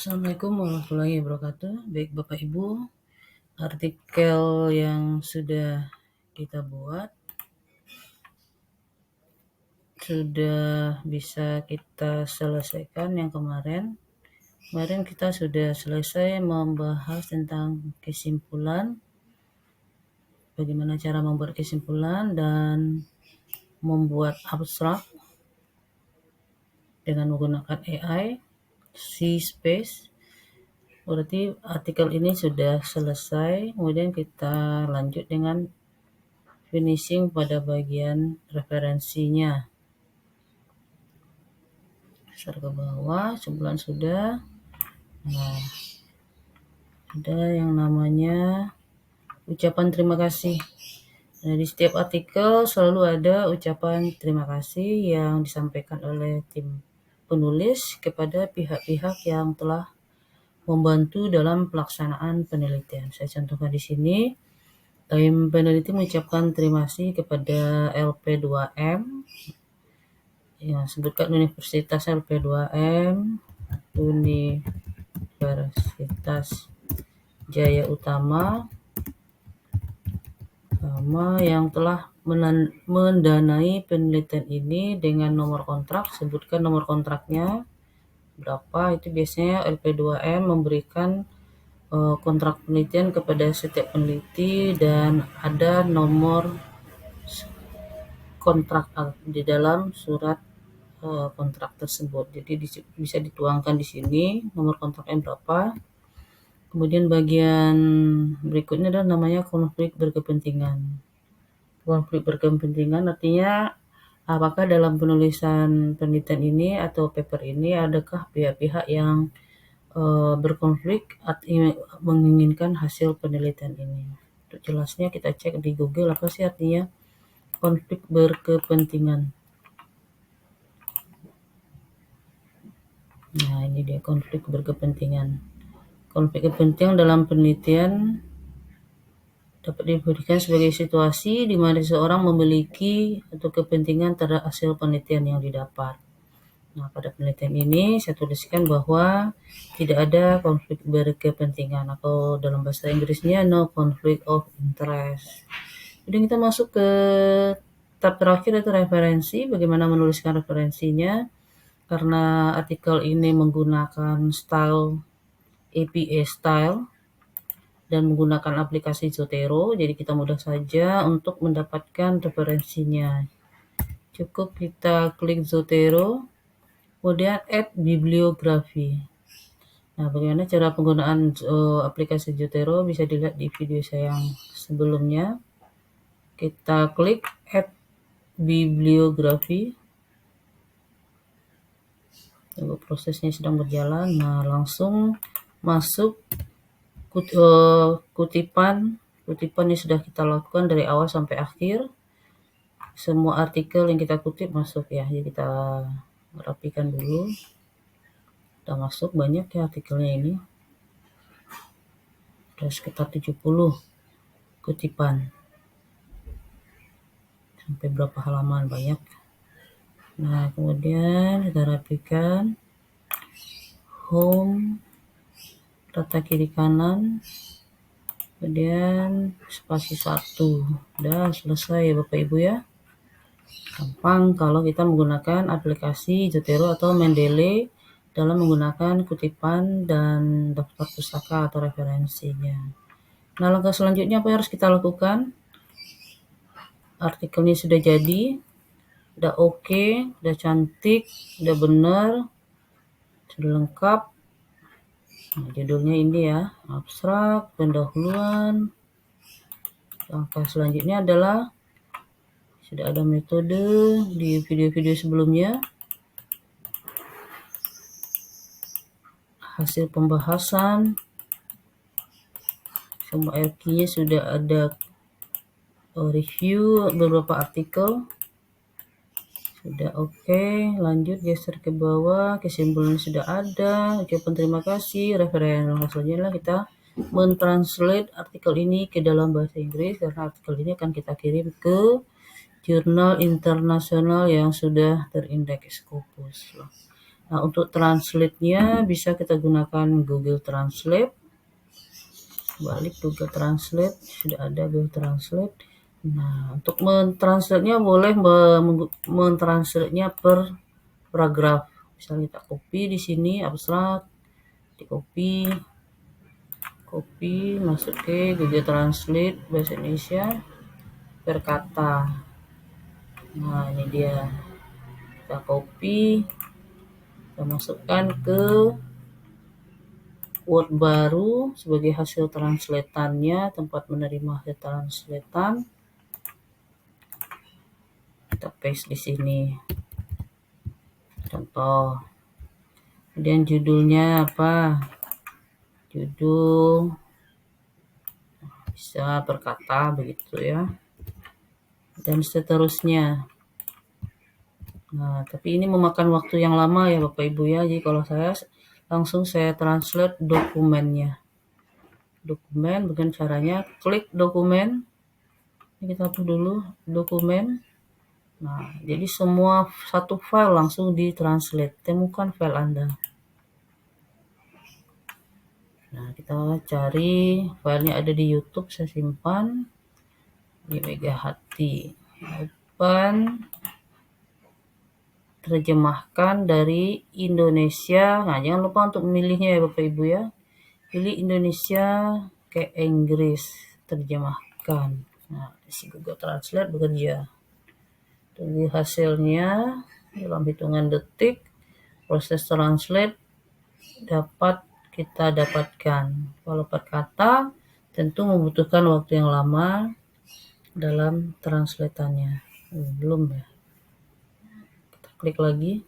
Assalamualaikum warahmatullahi wabarakatuh. Baik Bapak Ibu, artikel yang sudah kita buat sudah bisa kita selesaikan yang kemarin. Kemarin kita sudah selesai membahas tentang kesimpulan, bagaimana cara membuat kesimpulan dan membuat abstrak dengan menggunakan AI, C-Space. Berarti artikel ini sudah selesai, kemudian kita lanjut dengan finishing pada bagian referensinya. Besar ke bawah, sebulan sudah. Nah, ada yang namanya ucapan terima kasih. Nah, di setiap artikel selalu ada ucapan terima kasih yang disampaikan oleh tim penulis kepada pihak-pihak yang telah membantu dalam pelaksanaan penelitian. Saya contohkan di sini. Tim peneliti mengucapkan terima kasih kepada LP2M, yang sebutkan Universitas LP2M, Universitas Jaya Utama, yang telah mendanai penelitian ini dengan nomor kontrak. Sebutkan nomor kontraknya berapa. Itu biasanya LP2M memberikan kontrak penelitian kepada setiap peneliti dan ada nomor kontrak di dalam surat kontrak tersebut. Jadi bisa dituangkan di sini nomor kontraknya berapa. Kemudian bagian berikutnya adalah namanya konflik berkepentingan. Konflik berkepentingan artinya apakah dalam penulisan penelitian ini atau paper ini adakah pihak-pihak yang berkonflik atau menginginkan hasil penelitian ini. Untuk jelasnya kita cek di Google apa sih artinya konflik berkepentingan. Nah, ini dia konflik berkepentingan. Konflik kepentingan dalam penelitian dapat diberikan sebagai situasi di mana seseorang memiliki atau kepentingan terhadap hasil penelitian yang didapat. Nah, pada penelitian ini saya tuliskan bahwa tidak ada konflik berkepentingan atau dalam bahasa Inggrisnya no conflict of interest. Kemudian kita masuk ke tahap terakhir yaitu referensi, bagaimana menuliskan referensinya. Karena artikel ini menggunakan style APA style dan menggunakan aplikasi Zotero, jadi kita mudah saja untuk mendapatkan referensinya. Cukup kita klik Zotero, kemudian add bibliografi. Nah, bagaimana cara penggunaan aplikasi Zotero bisa dilihat di video saya yang sebelumnya. Kita klik add bibliografi. Tunggu prosesnya sedang berjalan. Nah, langsung masuk kutipan yang sudah kita lakukan dari awal sampai akhir. Semua artikel yang kita kutip masuk ya. Jadi kita rapikan dulu. Udah masuk banyak ya artikelnya ini. Ada sekitar 70 kutipan. Sampai berapa halaman banyak. Nah, kemudian kita rapikan. Home, rata kiri kanan, kemudian spasi 1. Udah selesai ya Bapak Ibu ya. Gampang kalau kita menggunakan aplikasi Zotero atau Mendeley dalam menggunakan kutipan dan daftar pustaka atau referensinya. Nah, langkah selanjutnya apa yang harus kita lakukan? Artikelnya sudah jadi, udah oke, udah cantik, udah benar, sudah lengkap. Nah, judulnya ini ya, abstrak, pendahuluan. Langkah selanjutnya adalah sudah ada metode di video-video sebelumnya. Hasil pembahasan. Semua RQ-nya sudah ada review beberapa artikel. Sudah oke, lanjut geser ke bawah, kesimpulan sudah ada, ucapan terima kasih, referensi. Selanjutnya kita mentranslate artikel ini ke dalam bahasa Inggris karena artikel ini akan kita kirim ke jurnal internasional yang sudah terindeks Scopus. Nah, untuk translate-nya bisa kita gunakan Google Translate. Balik Google Translate, sudah ada Google Translate. Nah, untuk mentranslate-nya boleh mentranslate-nya per paragraf. Misalnya kita copy di sini abstrak, di copy masuk ke Google Translate bahasa Indonesia per kata. Nah, ini dia. Kita copy, kita masukkan ke Word baru sebagai hasil translatannya, tempat menerima hasil translatan. Kita paste di sini. Contoh. Kemudian judulnya apa? Judul bisa berkata begitu ya. Dan seterusnya. Nah, tapi ini memakan waktu yang lama ya Bapak Ibu ya. Jadi kalau saya langsung saya translate dokumennya. Dokumen, bukan caranya klik dokumen. Ini kita tuh dulu dokumen. Nah, jadi semua satu file langsung ditranslate. Temukan file Anda. Nah, kita cari filenya ada di YouTube, saya simpan di Mega Hati. Open, terjemahkan dari Indonesia. Nah, jangan lupa untuk memilihnya ya Bapak Ibu ya. Pilih Indonesia ke Inggris, terjemahkan. Nah, isi Google Translate bekerja. Tunggu hasilnya dalam hitungan detik. Proses translate dapat kita dapatkan. Kalau per kata tentu membutuhkan waktu yang lama dalam translatannya. Belum ya. Kita klik lagi.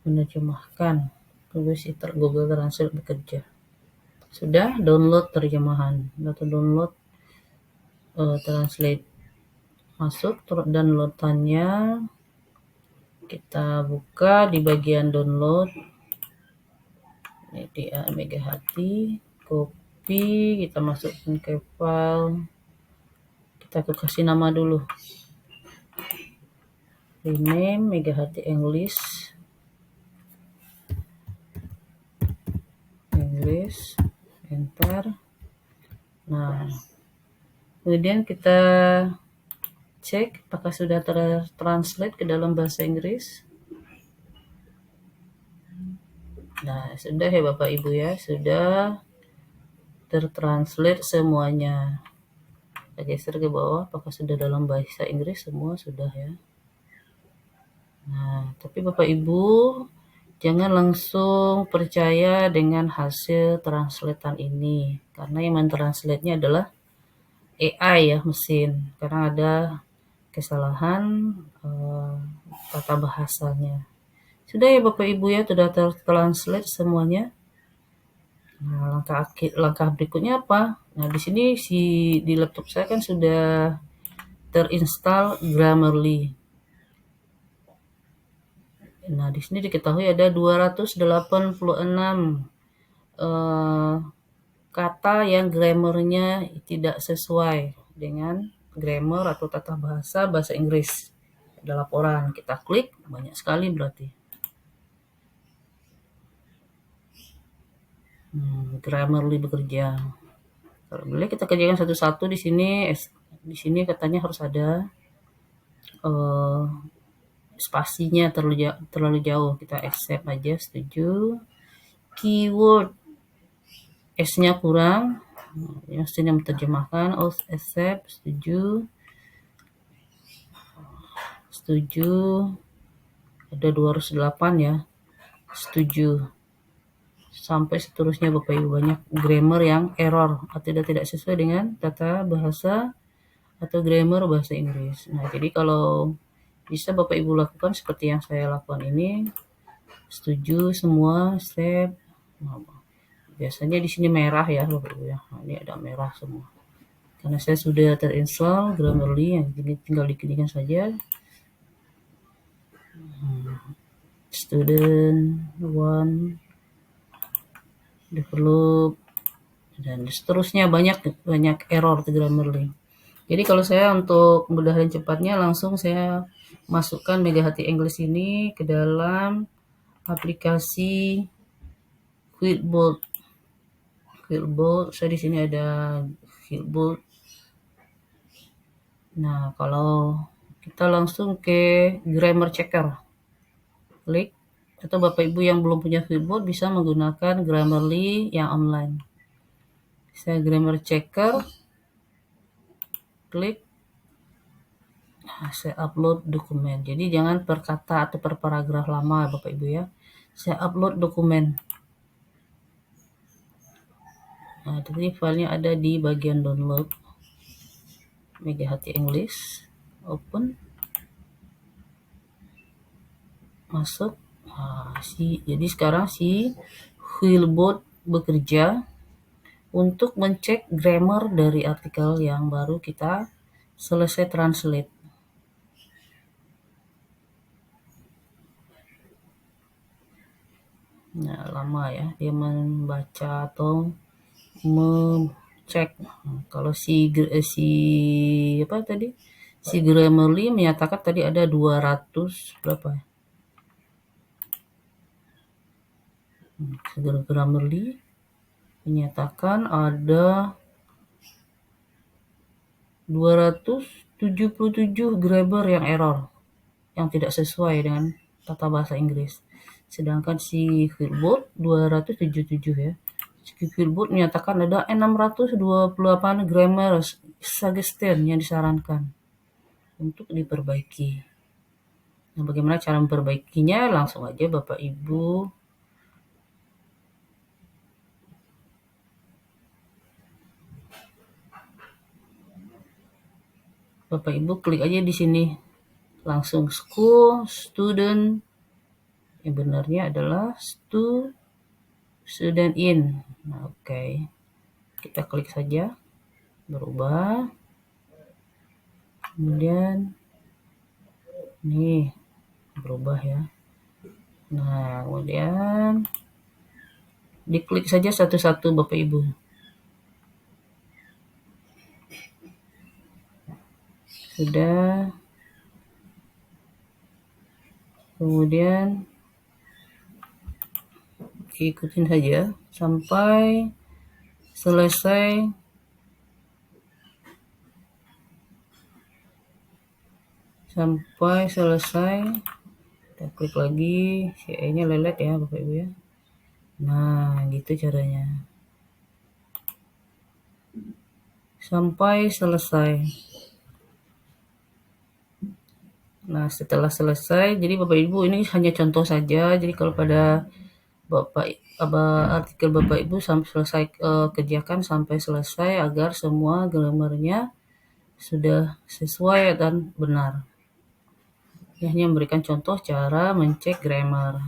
Menerjemahkan. Tunggu si Google Translate bekerja. Sudah download terjemahan atau download translate. Masuk downloadannya, kita buka di bagian download. Ini dia Mega Hati, copy, kita masukkan ke file. Kita kasih nama dulu. Rename Mega Hati English. Enter. Nah, kemudian kita cek apakah sudah translate ke dalam bahasa Inggris. Nah, sudah ya Bapak Ibu ya, sudah tertranslate semuanya. Kita geser ke bawah, apakah sudah dalam bahasa Inggris semua sudah ya. Nah, tapi Bapak Ibu jangan langsung percaya dengan hasil translatean ini, karena yang mentranslate-nya adalah AI ya, mesin, karena ada kesalahan tata bahasanya. Sudah ya Bapak Ibu ya, sudah tertranslate semuanya. Nah, langkah berikutnya apa? Nah, di sini di laptop saya kan sudah terinstall Grammarly. Nah, di sini diketahui ada 286 kata yang grammarnya tidak sesuai dengan grammar atau tata bahasa Inggris. Ada laporan, kita klik, banyak sekali berarti. Grammarly bekerja. Kalau boleh kita kerjakan satu-satu di sini. Di sini katanya harus ada spasinya terlalu jauh. Kita accept aja, setuju. Keyword S-nya kurang. Mestinya menerjemahkan. Accept, setuju. Ada 208 ya. Setuju. Sampai seterusnya Bapak Ibu, banyak grammar yang error atau tidak sesuai dengan tata bahasa atau grammar bahasa Inggris. Nah, jadi kalau bisa Bapak Ibu lakukan seperti yang saya lakukan ini, setuju semua, save. Nah, biasanya di sini merah ya Bapak Ibu ya. Nah, ini ada merah semua. Karena saya sudah terinstall Grammarly, yang tinggal diklikkan saja. Student 1 develop dan seterusnya, banyak error di Grammarly. Jadi kalau saya untuk mudahin cepatnya langsung saya masukkan Mega Hati English ini ke dalam aplikasi Quillboard. Quillboard, saya di sini ada Quillboard. Nah, kalau kita langsung ke Grammar Checker, klik. Atau Bapak Ibu yang belum punya Quillboard bisa menggunakan Grammarly yang online. Saya Grammar Checker, klik. Nah, saya upload dokumen. Jadi jangan per kata atau per paragraf lama Bapak Ibu ya. Saya upload dokumen. Nah, jadi filenya ada di bagian download. Mega Hati English, open, masuk. Nah, jadi sekarang si Quillboard bekerja untuk mencek grammar dari artikel yang baru kita selesai translate. Nah, lama ya dia membaca atau mengecek. Kalau apa tadi? Si Grammarly menyatakan tadi ada 200 berapa ya? Grammarly menyatakan ada 277 grammar yang error, yang tidak sesuai dengan tata bahasa Inggris. Sedangkan si Quillboard 277 ya. Si Quillboard menyatakan ada 628 grammar suggestion yang disarankan untuk diperbaiki. Nah, bagaimana cara memperbaikinya? Langsung aja Bapak Ibu klik aja di sini. Langsung school, student. Yang benarnya adalah student in. Nah, oke. Kita klik saja. Berubah. Kemudian nih berubah ya. Nah, kemudian diklik saja satu-satu Bapak Ibu. Sudah. Kemudian ikutin saja sampai selesai. Kita klik lagi. Si E-nya lelet ya Bapak Ibu ya. Nah, gitu caranya. Sampai selesai. Nah, setelah selesai, jadi Bapak Ibu ini hanya contoh saja. Jadi kalau pada artikel Bapak Ibu sampai selesai, kerjakan sampai selesai agar semua grammarnya sudah sesuai dan benar. Ini hanya memberikan contoh cara mencek grammar.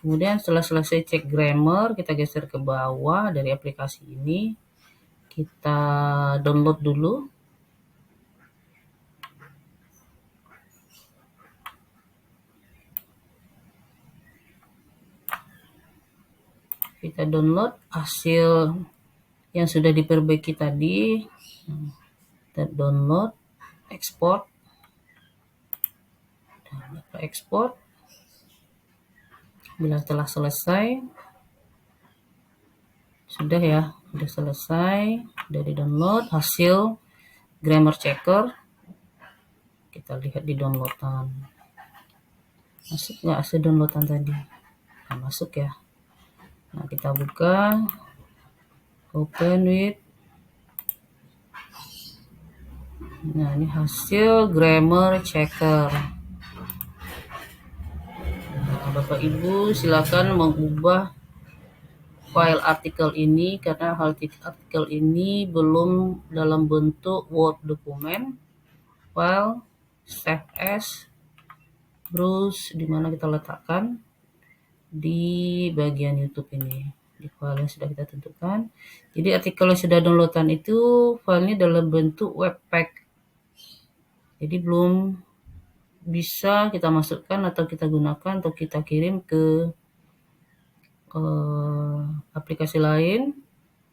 Kemudian setelah selesai cek grammar, kita geser ke bawah dari aplikasi ini. Kita download dulu. Kita download hasil yang sudah diperbaiki tadi. Kita download, ekspor. Ekspor. Bila telah selesai, sudah ya, sudah selesai, sudah di-download hasil grammar checker. Kita lihat di downloadan. Masuk nggak hasil downloadan tadi? Nah, masuk ya. Nah, kita buka, open with. Nah, ini hasil grammar checker. Nah, Bapak Ibu silakan mengubah file artikel ini karena artikel ini belum dalam bentuk Word dokumen. File, save as, browse, dimana kita letakkan di bagian YouTube ini, di file yang sudah kita tentukan. Jadi artikel yang sudah downloadan itu filenya dalam bentuk webpack, jadi belum bisa kita masukkan atau kita gunakan atau kita kirim ke aplikasi lain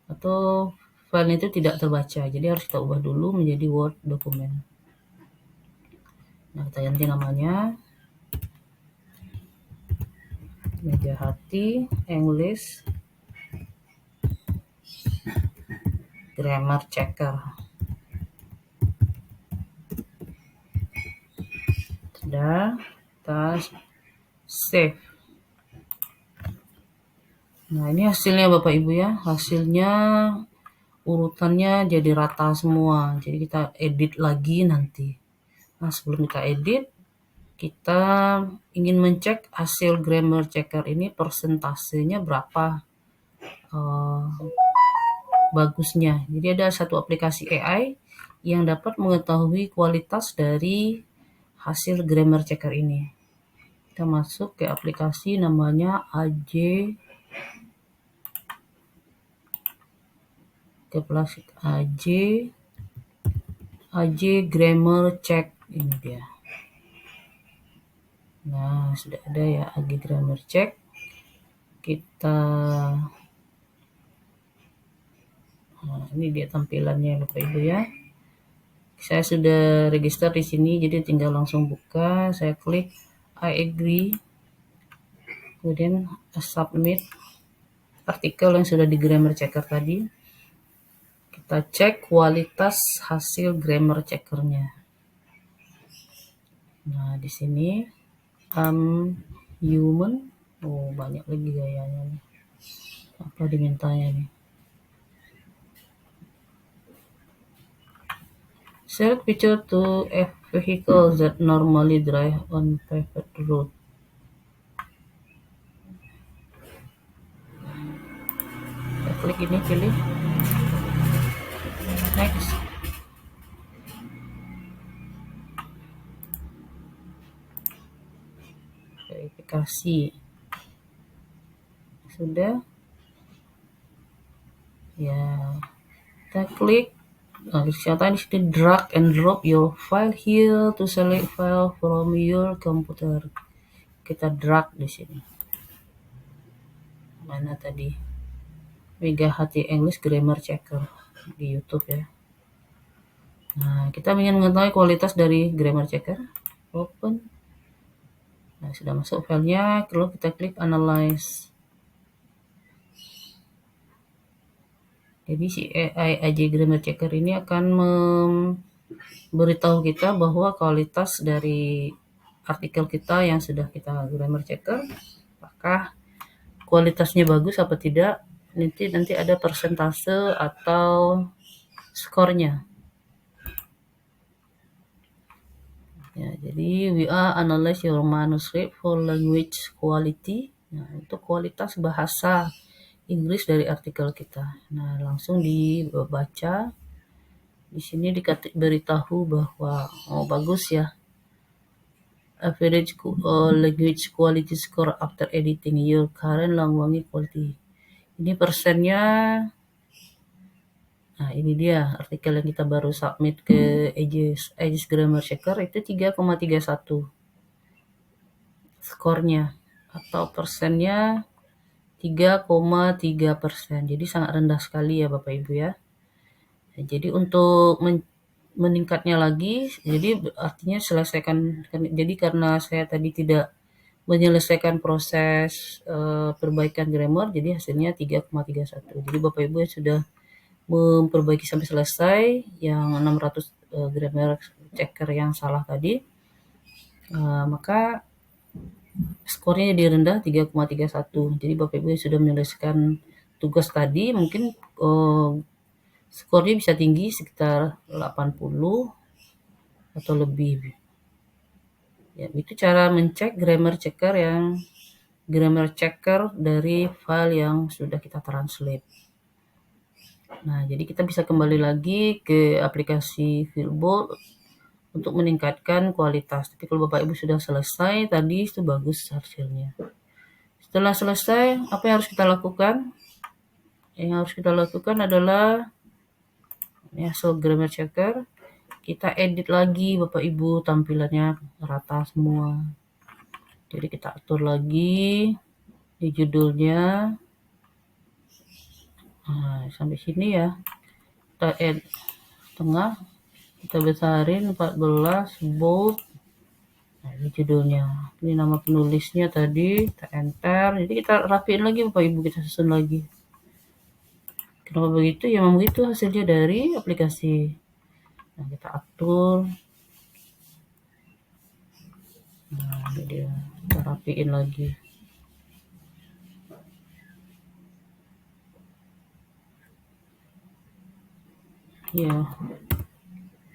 atau file itu tidak terbaca. Jadi harus kita ubah dulu menjadi Word dokumen. Nah, kita ganti namanya. Meja hati, English, Grammar Checker. Sudah, kita save. Nah, ini hasilnya Bapak Ibu ya. Hasilnya urutannya jadi rata semua. Jadi kita edit lagi nanti. Nah, sebelum kita edit, kita ingin mencek hasil grammar checker ini persentasenya berapa bagusnya. Jadi ada satu aplikasi AI yang dapat mengetahui kualitas dari hasil grammar checker ini. Kita masuk ke aplikasi namanya AJ Grammar Check, ini dia. Nah, sudah ada ya AJ Grammar Check. Ini dia tampilannya Bapak Ibu ya. Saya sudah register di sini, jadi tinggal langsung buka. Saya klik I agree, kemudian submit artikel yang sudah di grammar checker tadi. Kita cek kualitas hasil grammar checkernya. Nah, di sini human. Oh, banyak lagi gayanya nih. Apa dimintanya nih? Select picture to a vehicle that normally drive on paved road. Kita klik ini, pilih next. Verifikasi. Sudah. Ya, kita klik. Nah, disini drag and drop your file here to select file from your computer. Kita drag di sini. Mana tadi? Meja hati English Grammar Checker di YouTube ya. Nah, kita ingin mengetahui kualitas dari Grammar Checker. Open. Nah, sudah masuk filenya, lalu kita klik Analyze. Jadi si AI AJ Grammar Checker ini akan memberitahu kita bahwa kualitas dari artikel kita yang sudah kita grammar checker, apakah kualitasnya bagus apa tidak. Nanti ada persentase atau skornya. Ya, jadi we are analyze your manuscript for language quality. Nah, itu kualitas bahasa Inggris dari artikel kita. Nah, langsung dibaca. Di sini diberitahu bahwa bagus ya. Average language quality score after editing your current language quality. Ini persennya. Nah, ini dia artikel yang kita baru submit ke Aegis Grammar Checker itu 3,31 skornya, atau persennya 3,3%. Jadi sangat rendah sekali ya Bapak Ibu ya. Nah, jadi untuk meningkatnya lagi, jadi artinya selesaikan. Jadi karena saya tadi tidak menyelesaikan proses perbaikan grammar, jadi hasilnya 3,31. Jadi Bapak Ibu sudah memperbaiki sampai selesai yang 600 grammar checker yang salah tadi, maka skornya jadi rendah 3,31. Jadi Bapak Ibu sudah menyelesaikan tugas tadi, mungkin skornya bisa tinggi sekitar 80 atau lebih. Ya, itu cara mencek grammar checker dari file yang sudah kita translate. Nah, jadi kita bisa kembali lagi ke aplikasi Flipboard untuk meningkatkan kualitas. Tapi kalau Bapak Ibu sudah selesai tadi, itu bagus hasilnya. Setelah selesai, apa yang harus kita lakukan? Yang harus kita lakukan adalah grammar checker. Kita edit lagi Bapak Ibu, tampilannya rata semua. Jadi kita atur lagi di judulnya. Nah, sampai sini ya. kita add tengah, kita besarin 14, bold. Nah, ini judulnya. Ini nama penulisnya tadi, kita enter. Jadi kita rapiin lagi Bapak Ibu, kita susun lagi. Kenapa begitu? Ya memang begitu hasilnya dari aplikasi. Nah, kita atur. Nah, ini dia. Kita rapiin lagi. Ya,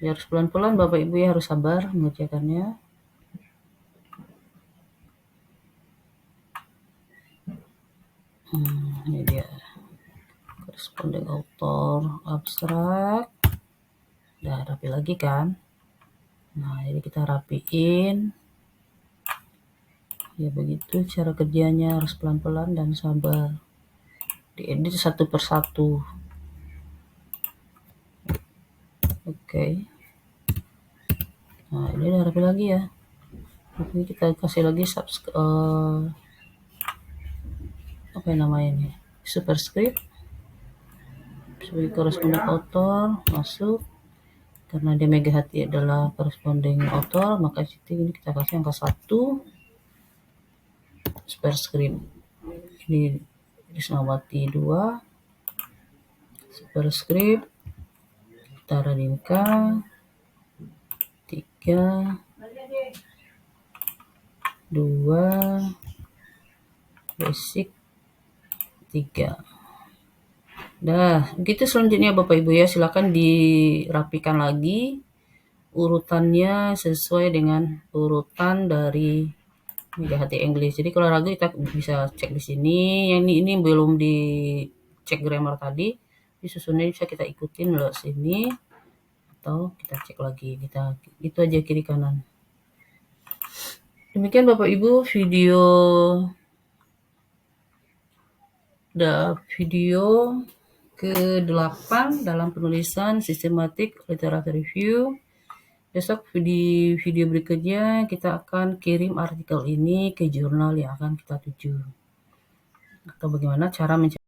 harus pelan-pelan Bapak Ibu ya, harus sabar mengerjakannya. Ini dia. Corresponding author, abstrak. Udah rapi lagi kan? Nah, jadi kita rapiin. Ya begitu cara kerjanya, harus pelan-pelan dan sabar. Diedit satu persatu. Oke. Nah, ini udah rapi lagi ya. Ini kita kasih lagi apa namanya ini? Superscript. Sebagai corresponding author masuk. Karena dia Mega Hati adalah corresponding author, maka ini kita kasih angka 1. Superscript. Ini Rismawati 2. Superscript. Kita Radinka 3, 2, basic 3. Dah, begitu selanjutnya Bapak Ibu ya, silakan dirapikan lagi urutannya sesuai dengan urutan dari Mega Hati English. Jadi kalau ragu kita bisa cek di sini. Yang ini belum dicek grammar tadi, disusunnya bisa kita ikutin lewat sini atau kita cek lagi. Kita itu aja kiri kanan. Demikian Bapak Ibu video ke-8 dalam penulisan sistematik literatur review. Besok di video berikutnya kita akan kirim artikel ini ke jurnal yang akan kita tuju. Atau bagaimana cara mencari